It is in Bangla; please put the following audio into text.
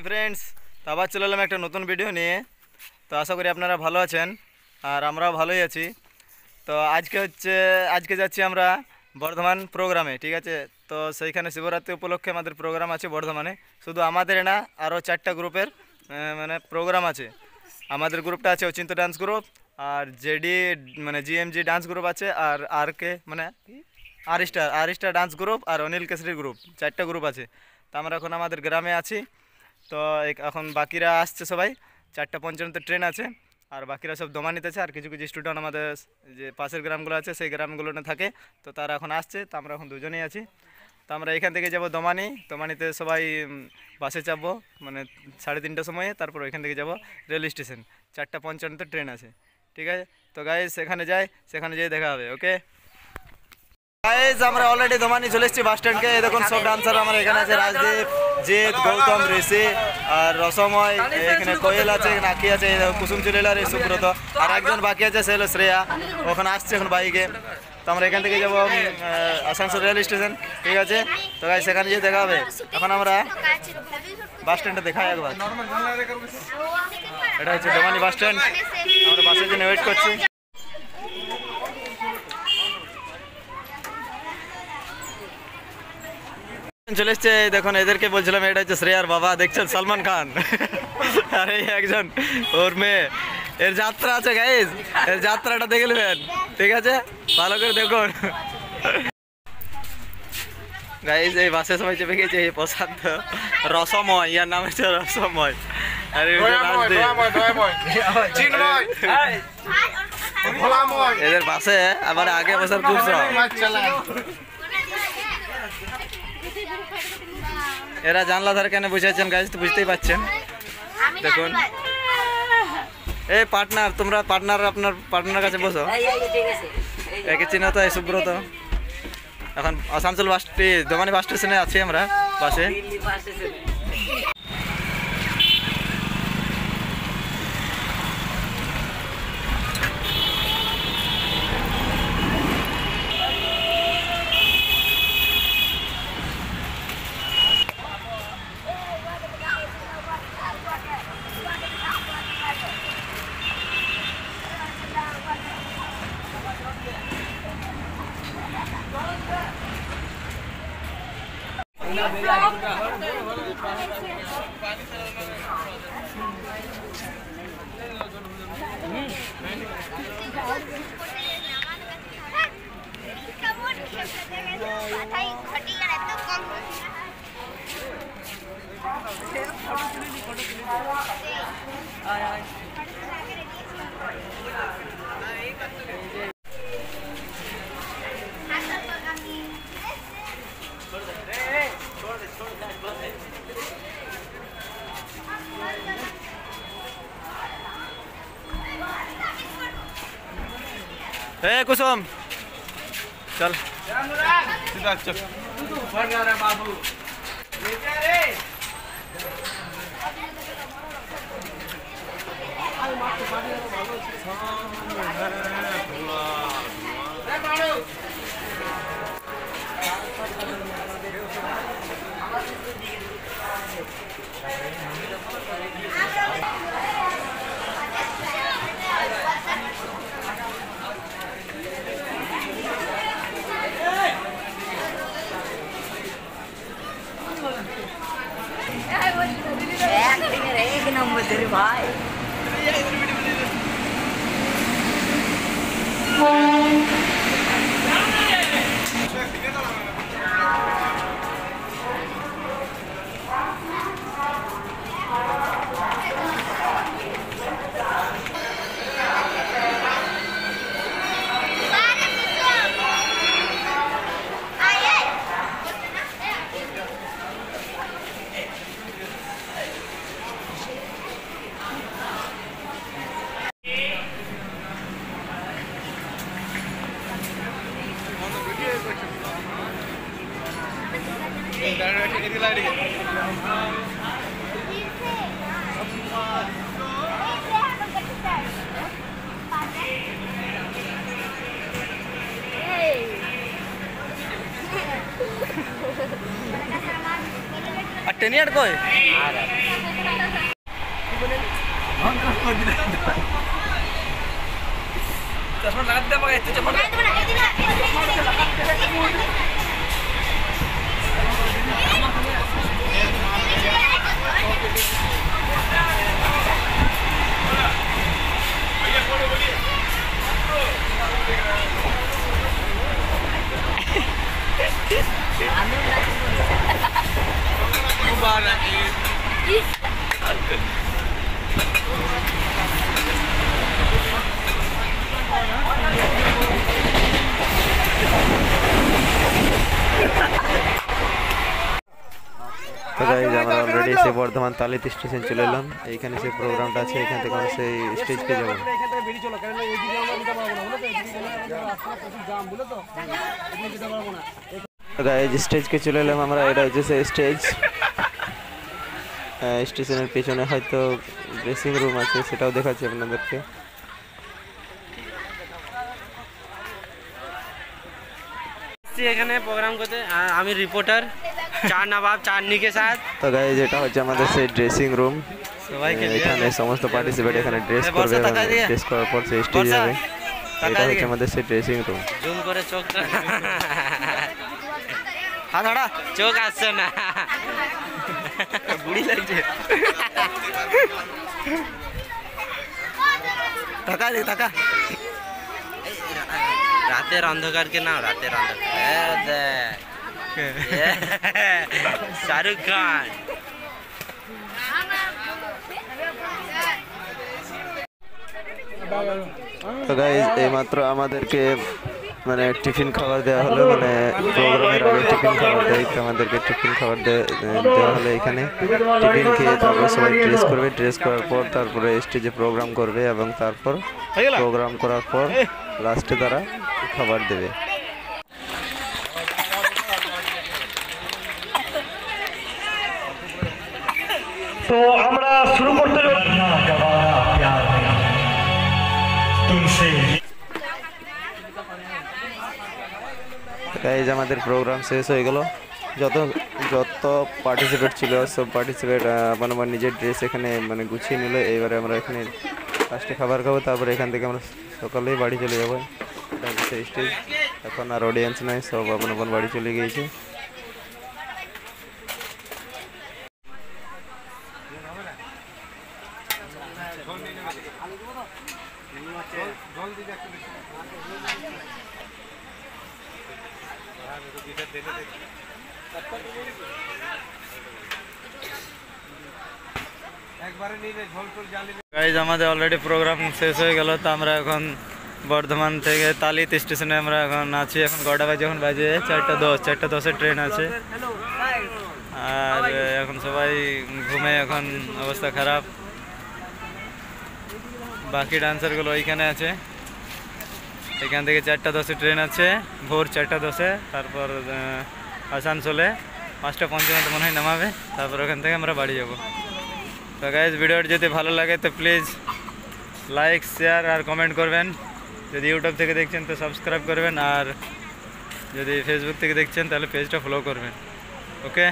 ফ্রেন্ডস, তো আবার চলে এলাম একটা নতুন ভিডিও নিয়ে। তো আশা করি আপনারা ভালো আছেন আর আমরাও ভালোই আছি। তো আজকে যাচ্ছি আমরা বর্ধমান প্রোগ্রামে, ঠিক আছে। তো সেইখানে শিবরাত্রি উপলক্ষে আমাদের প্রোগ্রাম আছে বর্ধমানে। শুধু আমাদের না, আরও 4টা গ্রুপের মানে প্রোগ্রাম আছে। আমাদের গ্রুপটা আছে অচিন্ত ডান্স গ্রুপ, আর জেডি মানে জিএমজি ডান্স গ্রুপ আছে, আর আর কে মানে আর স্টার ডান্স গ্রুপ, আর অনিল কেশরি গ্রুপ, 4টা গ্রুপ আছে। তো আমরা এখন আমাদের গ্রামে আছি। তো এখন বাকিরা আসছে সবাই, 4:55 ট্রেন আছে, আর বাকিরা সব দমা নিতেছে। আর কিছু কিছু স্টুডেন্ট আমাদের যে পাশের গ্রামগুলো আছে সেই গ্রামগুলোতে থাকে, তো তারা এখন আসছে। তো আমরা এখন দুজনেই আছি। তো আমরা এখান থেকে যাব দমানিতে সবাই বাসে চাপবো মানে 3:30টার সময়ে। তারপর ওইখান থেকে যাব রেল স্টেশন, 4:55 ট্রেন আছে, ঠিক আছে। তো গাইজ সেখানে যেয়ে দেখা হবে, ওকে গাইজ। আমরা অলরেডি দমানি চলে এসেছি বাস স্ট্যান্ডকে। দেখুন সব ডান্সার আমার এখানে আছে, রাজদীপ, জিৎ, গৌতম, ঋষি আর রসময়, এখানে কোয়েল আছে, এখানে আঁকি আছে, কুসুম চুলিলার, এই সুব্রত, আর একজন বাকি আছে সে হলো শ্রেয়া, ওখানে আসছে এখন বাইকে। তো আমরা এখান থেকে যাবো আসানসোল রেল স্টেশন, ঠিক আছে। তো গাইজ সেখানে যেয়ে দেখা হবে। এখন আমরা বাস স্ট্যান্ডে দেখাই একবার। এটা হচ্ছে দমানি বাস স্ট্যান্ড, আমরা বাসের জন্য ওয়েট করছি। চলে এসছে, দেখুন এদেরকে বলছিলাম এটা হচ্ছে শ্রেয়ার বাবা, দেখছেন সালমান খান, আর এই একজন ওর মেয়ে। এর যাত্রা আছে গাইজ, এর যাত্রাটা দেখে নেবেন, ঠিক আছে, ভালো করে দেখুন গাইজ। এই বাসে সবাই চেপে গেছে, এই প্রশান্ত, রসময়, ইয়ার নাম হচ্ছে রসময়, আর এদের বাসে আবার আগে বসার খুব শখ। এরা জানলা ধারে কেন বসেছেন গাইজ, তো বুঝতেই পারছেন। দেখুন এই পার্টনার, তোমরা আপনার পার্টনার কাছে বসো, একে চিনো তো, এই সুব্রত। এখন আসানসোল দমানি বাস স্টেশনে আছি আমরা বাসে। कुसुम चल चल बाबू एक नंबर तेरे भाई। टेनियार कोई তো গাইজ আমরা অলরেডি সে বর্ধমান তালিত স্টেশন চলে এলাম। এইখানে সেই প্রোগ্রামটা আছে, এখান থেকে আমরা সেই স্টেজকে যাবো। গাইজ স্টেজকে চলে এলাম আমরা, এটা হচ্ছে সেই স্টেজ। স্টেশনের পেছনে হয়তো ড্রেসিং রুম আছে, সেটাও দেখাচ্ছি আপনাদেরকে। এখানে প্রোগ্রাম করতে আমি রিপোর্টার চার নবাব চাঁদনি के साथ। তো গাইজ এটা হচ্ছে আমাদের সেই ড্রেসিং রুম। এখানে সমস্ত পার্টিসিপেট এখানে ড্রেস করবে, ড্রেস করার পর সেই স্টেজ যাবে। এটা হচ্ছে আমাদের সেই ড্রেসিং রুম। জুম করে চোখ হাত হাঁটা, চোখ আসছে না, বুড়ি লাগছে। টাকা দে টাকা। রাতের অন্ধকারকে নাও, রাতের অন্ধকার শাহরুখ খান। তো গাইজ এইমাত্র আমাদেরকে মানে টিফিন খাবার দেওয়া হলো, মানে প্রোগ্রামের আগে টিফিন খাবার দেয়, আমাদেরকে টিফিন খাবার দেওয়া হলো এখানে। টিফিন খেয়ে তারপর সবাই ড্রেস করবে, ড্রেস করার পর তারপরে স্টেজে প্রোগ্রাম করবে এবং তারপর প্রোগ্রাম করার পর লাস্টে তারা খাবার দেবে। তো আমরা শুরু করতে গাইজ আমাদের প্রোগ্রাম শেষ হয়ে গেল। যত পার্টিসিপেট ছিল সব পার্টিসিপেট আমার নিজের ড্রেস এখানে মানে গুছিয়ে নিল। এইবারে আমরা এখানে লাস্টে খাবার খাবো, তারপরে এখান থেকে আমরা সকালেই বাড়ি চলে যাবো। সেই স্টেজ এখন আর অডিয়েন্স নাই, সব আপন বাড়ি চলে গিয়েছে। গাইজ আমাদের অলরেডি প্রোগ্রাম শেষ হয়ে গেল। তো আমরা এখন বর্ধমান থেকে তালিত স্টেশনে আমরা এখন আছি। এখন 11টা বাজে, এখন বাজে 4:10 ট্রেন আছে। আর এখন সবাই ঘুমে, এখন অবস্থা খারাপ। বাকি ডান্সারগুলো ওইখানে আছে। এখান থেকে 4:10 ট্রেন আছে, ভোর 4:10। তারপর আসানসোলে 5:50 মনে হয় নামাবে। তারপর ওখান থেকে আমরা বাড়ি যাব। তো গাইজ ভিডিওটি যদি ভালো লাগে তো প্লিজ লাইক, শেয়ার আর কমেন্ট করবেন। যদি ইউটিউব থেকে দেখছেন তো সাবস্ক্রাইব করবেন, আর যদি ফেসবুক থেকে দেখছেন তাহলে পেজটা ফলো করবেন। ওকে।